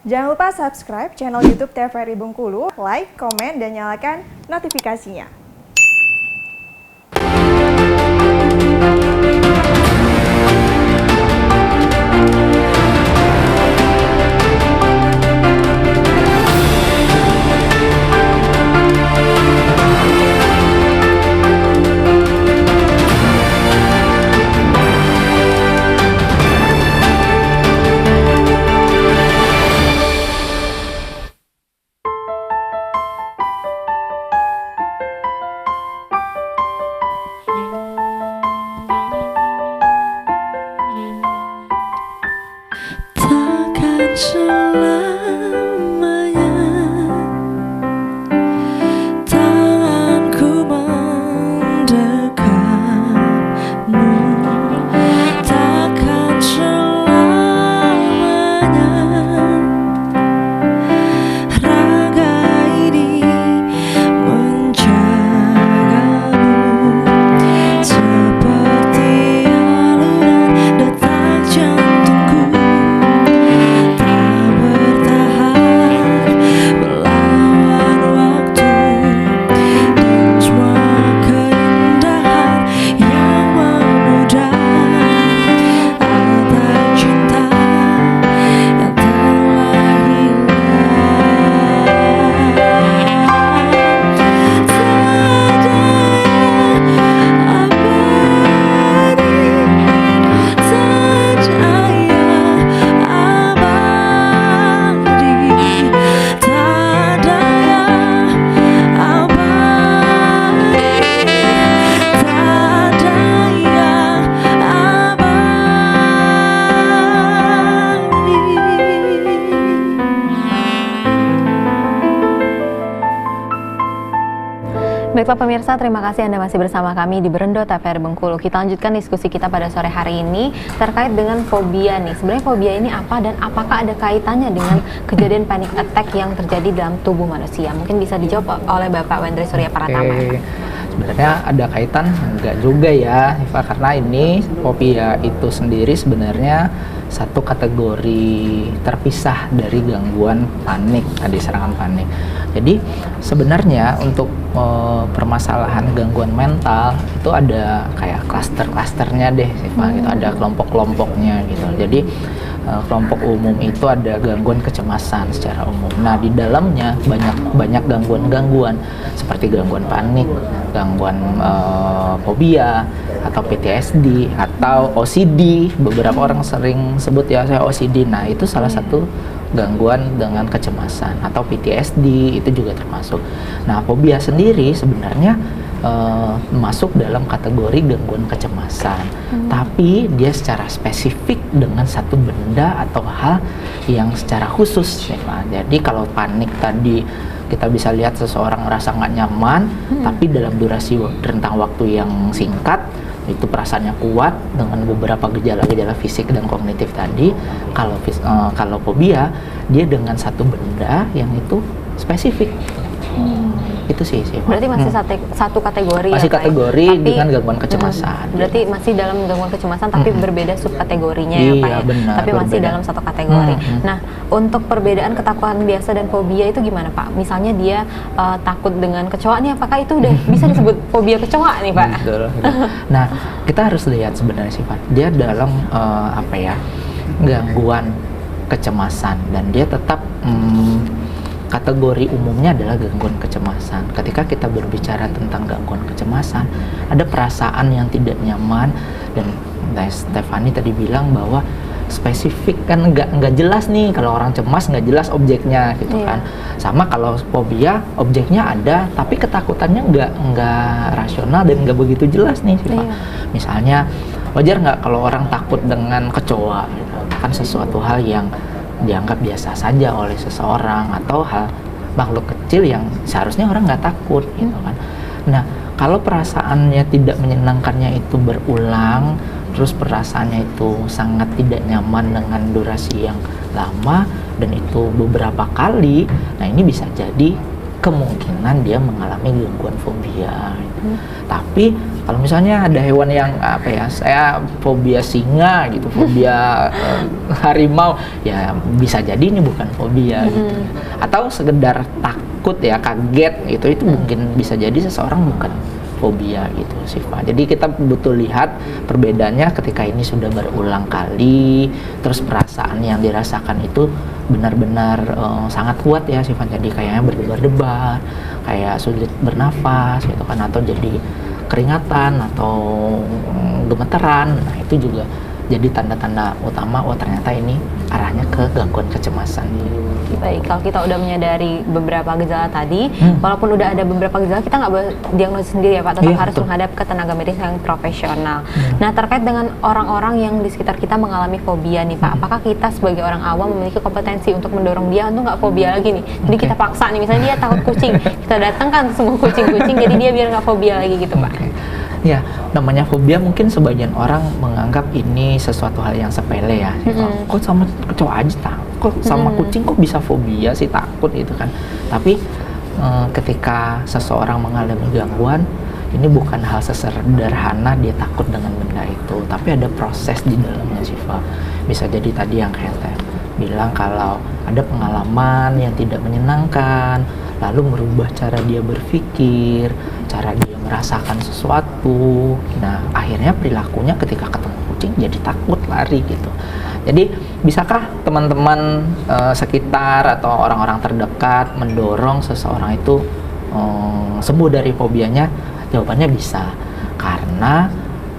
Jangan lupa subscribe channel YouTube TVRI Bengkulu, like, komen, dan nyalakan notifikasinya. Takkan selamanya tanganku mendekatmu, takkan selamanya raga ini menjagamu seperti alunan detak jantungku. Baiklah pemirsa, terima kasih Anda masih bersama kami di Berendo TVRI Bengkulu. Kita lanjutkan diskusi kita pada sore hari ini terkait dengan fobia nih. Sebenarnya fobia ini apa dan apakah ada kaitannya dengan kejadian panic attack yang terjadi dalam tubuh manusia? Mungkin bisa dijawab oleh Bapak Wendri Surya Pratama. Sebenarnya ada kaitan? Enggak juga ya, Iva, karena ini fobia itu sendiri sebenarnya satu kategori terpisah dari gangguan panik, tadi serangan panik. Jadi sebenarnya untuk permasalahan gangguan mental itu ada kayak klaster-klasternya deh, Iva, gitu. Ada kelompok-kelompoknya gitu. Jadi kelompok umum itu ada gangguan kecemasan secara umum. Nah, di dalamnya banyak gangguan-gangguan seperti gangguan panik, gangguan fobia atau PTSD atau OCD. Beberapa orang sering sebut ya saya OCD. Nah, itu salah satu gangguan dengan kecemasan atau PTSD itu juga termasuk. Nah, fobia sendiri sebenarnya masuk dalam kategori gangguan kecemasan, tapi dia secara spesifik dengan satu benda atau hal yang secara khusus ya, Pak. Jadi kalau panik tadi kita bisa lihat seseorang merasa nggak nyaman, tapi dalam durasi rentang waktu yang singkat itu perasaannya kuat dengan beberapa gejala-gejala fisik dan kognitif tadi. Kalau fobia dia dengan satu benda yang itu spesifik. Itu sih. Berarti masih satu kategori. Masih ya, kategori tapi, dengan gangguan kecemasan. Berarti masih dalam gangguan kecemasan tapi berbeda subkategorinya ya Pak ya. Benar, tapi masih berbeda dalam satu kategori. Nah, untuk perbedaan ketakutan biasa dan fobia itu gimana Pak? Misalnya dia takut dengan kecoa nih, apakah itu udah bisa disebut fobia kecoa nih Pak? Betul. Nah, kita harus lihat sebenarnya sih Pak. Dia dalam gangguan kecemasan dan dia tetap kategori umumnya adalah gangguan kecemasan. Ketika kita berbicara tentang gangguan kecemasan, ada perasaan yang tidak nyaman dan Stefani tadi bilang bahwa spesifik kan nggak jelas nih. Kalau orang cemas nggak jelas objeknya gitu kan. Sama kalau fobia objeknya ada tapi ketakutannya nggak rasional dan nggak begitu jelas nih sih, Pak. Misalnya wajar nggak kalau orang takut dengan kecoa gitu. Kan sesuatu hal yang dianggap biasa saja oleh seseorang atau hal makhluk kecil yang seharusnya orang nggak takut gitu kan. Nah, kalau perasaannya tidak menyenangkannya itu berulang, terus perasaannya itu sangat tidak nyaman dengan durasi yang lama dan itu beberapa kali, nah ini bisa jadi kemungkinan dia mengalami gangguan fobia. Tapi kalau misalnya ada hewan yang apa ya, saya fobia singa gitu, fobia harimau, ya bisa jadi ini bukan fobia gitu. Atau sekedar takut ya, kaget gitu, itu mungkin bisa jadi seseorang bukan fobia gitu Syifa. Jadi kita butuh lihat perbedaannya ketika ini sudah berulang kali, terus perasaan yang dirasakan itu benar-benar sangat kuat ya Syifa. Jadi kayaknya berdebar-debar, kayak sulit bernafas gitu kan, atau jadi keringatan atau gemeteran. Nah, itu juga jadi tanda-tanda utama, oh ternyata ini arahnya ke gangguan kecemasan. Baik, kalau kita udah menyadari beberapa gejala tadi, walaupun udah ada beberapa gejala, kita nggak boleh diagnosis sendiri ya Pak, tetap Iya, harus betul. menghadap ke tenaga medis yang profesional. Nah, terkait dengan orang-orang yang di sekitar kita mengalami fobia nih Pak, apakah kita sebagai orang awam memiliki kompetensi untuk mendorong dia untuk nggak fobia lagi nih? Jadi kita paksa nih, misalnya dia takut kucing, kita datangkan semua kucing-kucing, jadi dia biar nggak fobia lagi gitu Pak. Ya, namanya fobia mungkin sebagian orang menganggap ini sesuatu hal yang sepele ya. Kok sama kecoa aja takut, sama kucing kok bisa fobia sih, takut gitu kan. Tapi ketika seseorang mengalami gangguan, ini bukan hal sesederhana dia takut dengan benda itu, tapi ada proses di dalamnya Syifa. Bisa jadi tadi yang kayak saya bilang, kalau ada pengalaman yang tidak menyenangkan, lalu merubah cara dia berpikir, cara dia merasakan sesuatu. Nah, akhirnya perilakunya ketika ketemu kucing jadi takut, lari gitu. Jadi, bisakah teman-teman sekitar atau orang-orang terdekat mendorong seseorang itu sembuh dari fobianya? Jawabannya bisa. Karena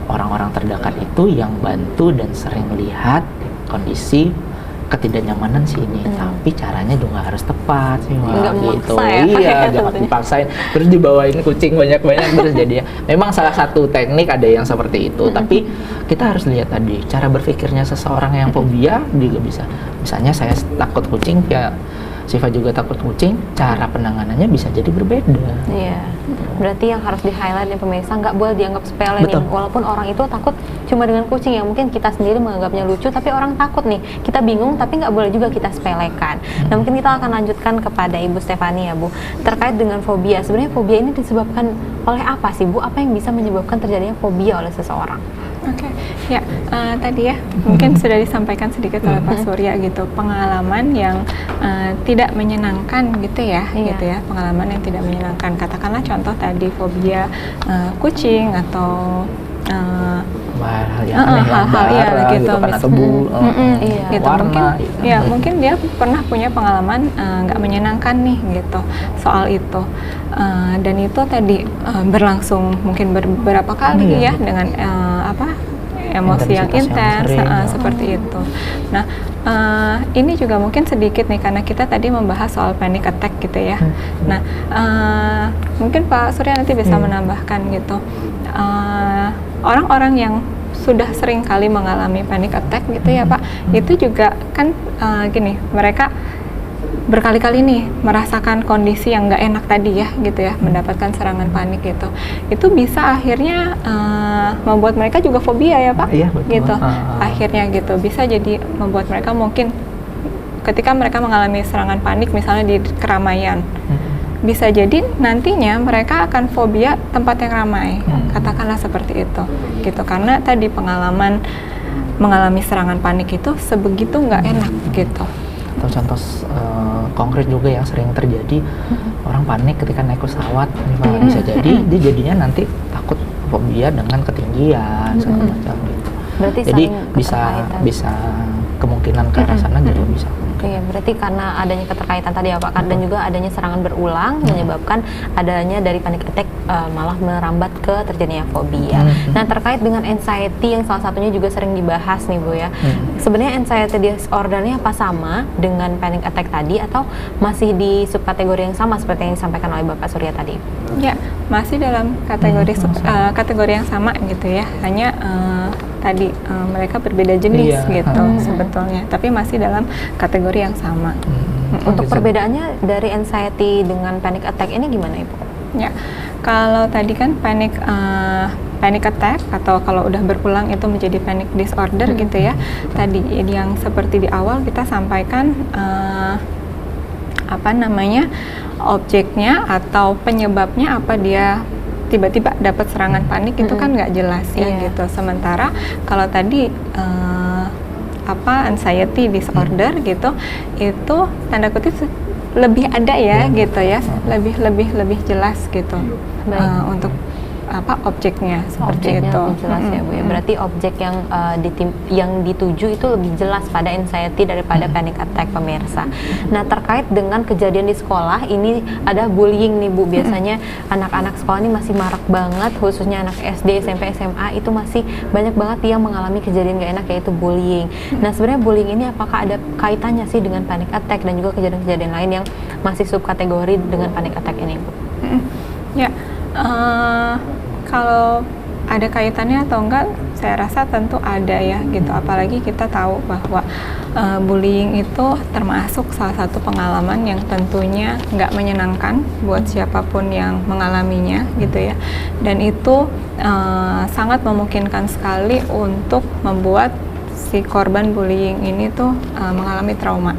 orang-orang terdekat itu yang bantu dan sering lihat kondisi ketidaknyamanan si ini, tapi caranya juga harus tepat sih, Nggak gitu. memaksa ya, Iya, jangan sebetulnya. dipaksain terus dibawain kucing banyak-banyak terus jadi ya. Memang salah satu teknik ada yang seperti itu, tapi kita harus lihat tadi cara berpikirnya seseorang yang fobia juga bisa. Misalnya saya takut kucing, ya Syifa juga takut kucing, cara penanganannya bisa jadi berbeda. Iya, berarti yang harus di-highlight nih pemirsa, nggak boleh dianggap sepele nih. Betul. Walaupun orang itu takut cuma dengan kucing yang mungkin kita sendiri menganggapnya lucu, tapi orang takut nih, kita bingung, tapi nggak boleh juga kita sepelekan. Nah, mungkin kita akan lanjutkan kepada Ibu Stefani ya Bu, terkait dengan fobia. Sebenarnya fobia ini disebabkan oleh apa sih Bu? Apa yang bisa menyebabkan terjadinya fobia oleh seseorang? Oke, ya tadi ya mungkin sudah disampaikan sedikit oleh Pak Surya gitu, pengalaman yang tidak menyenangkan gitu ya, Iya. gitu ya, pengalaman yang tidak menyenangkan. Katakanlah contoh tadi fobia kucing atau Hal-hal yang aneh, hal-hal ya bara gitu, kan, atau iya. gitu. warna Mungkin gitu. ya mungkin dia pernah punya pengalaman nggak menyenangkan nih gitu soal itu. Dan itu tadi berlangsung mungkin beberapa kali Iya, ya dengan emosi yang Intensitas yang intens sering, ya. seperti itu. Nah, ini juga mungkin sedikit nih karena kita tadi membahas soal panic attack gitu ya. Nah, mungkin Pak Surya nanti bisa menambahkan gitu. Orang-orang yang sudah sering kali mengalami panic attack gitu ya Pak, itu juga kan gini, mereka berkali-kali nih merasakan kondisi yang nggak enak tadi ya gitu ya, mendapatkan serangan panik gitu. Itu bisa akhirnya membuat mereka juga fobia ya Pak, Iya, betul. gitu. Akhirnya gitu bisa jadi membuat mereka mungkin ketika mereka mengalami serangan panik misalnya di keramaian, bisa jadi nantinya mereka akan fobia tempat yang ramai, katakanlah seperti itu gitu, karena tadi pengalaman mengalami serangan panik itu sebegitu nggak enak gitu. Atau contoh konkret juga yang sering terjadi, orang panik ketika naik pesawat, bisa jadi dia jadinya nanti takut, fobia dengan ketinggian segala macam gitu. Berarti Jadi saling bisa keterkaitan. kemungkinan ke arah sana juga bisa. Iya, berarti karena adanya keterkaitan tadi ya Pak, dan juga adanya serangan berulang menyebabkan adanya dari panic attack malah merambat ke terjadinya fobia. Nah, terkait dengan anxiety yang salah satunya juga sering dibahas nih Bu ya. Sebenarnya anxiety disorder-nya apa sama dengan panic attack tadi atau masih di subkategori yang sama seperti yang disampaikan oleh Bapak Surya tadi? Ya, masih dalam kategori kategori yang sama gitu ya. Hanya tadi mereka berbeda jenis Iya. gitu sebetulnya, tapi masih dalam kategori yang sama. Untuk perbedaannya dari anxiety dengan panic attack ini gimana Ibu? Ya, kalau tadi kan panic attack atau kalau udah berulang itu menjadi panic disorder gitu ya. Tadi yang seperti di awal kita sampaikan objeknya atau penyebabnya apa dia tiba-tiba dapat serangan panik itu kan nggak jelas ya Iya. gitu. Sementara kalau tadi anxiety disorder gitu, itu tanda kutip lebih ada ya gitu ya, lebih jelas gitu untuk objeknya seperti Objeknya itu. lebih jelas ya Bu ya. Berarti objek yang dituju itu lebih jelas pada anxiety daripada panic attack pemirsa. Nah, terkait dengan kejadian di sekolah ini ada bullying nih Bu. Biasanya anak-anak sekolah ini masih marak banget, khususnya anak SD, SMP, SMA itu masih banyak banget yang mengalami kejadian gak enak yaitu bullying. Nah, sebenarnya bullying ini apakah ada kaitannya sih dengan panic attack dan juga kejadian-kejadian lain yang masih subkategori dengan panic attack ini Bu? Ya, kalau ada kaitannya atau enggak, saya rasa tentu ada ya gitu. Apalagi kita tahu bahwa bullying itu termasuk salah satu pengalaman yang tentunya nggak menyenangkan buat siapapun yang mengalaminya gitu ya. Dan itu sangat memungkinkan sekali untuk membuat si korban bullying ini tuh mengalami trauma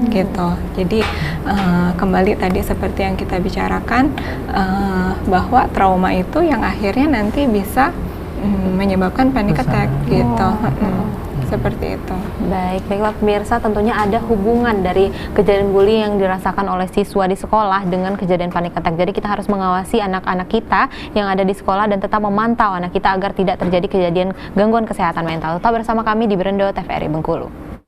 gitu. Jadi kembali tadi seperti yang kita bicarakan bahwa trauma itu yang akhirnya nanti bisa menyebabkan panic attack gitu. Seperti itu. Baiklah pemirsa, tentunya ada hubungan dari kejadian bullying yang dirasakan oleh siswa di sekolah dengan kejadian panic attack. Jadi kita harus mengawasi anak-anak kita yang ada di sekolah dan tetap memantau anak kita agar tidak terjadi kejadian gangguan kesehatan mental. Tetap bersama kami di Berendo TVRI Bengkulu.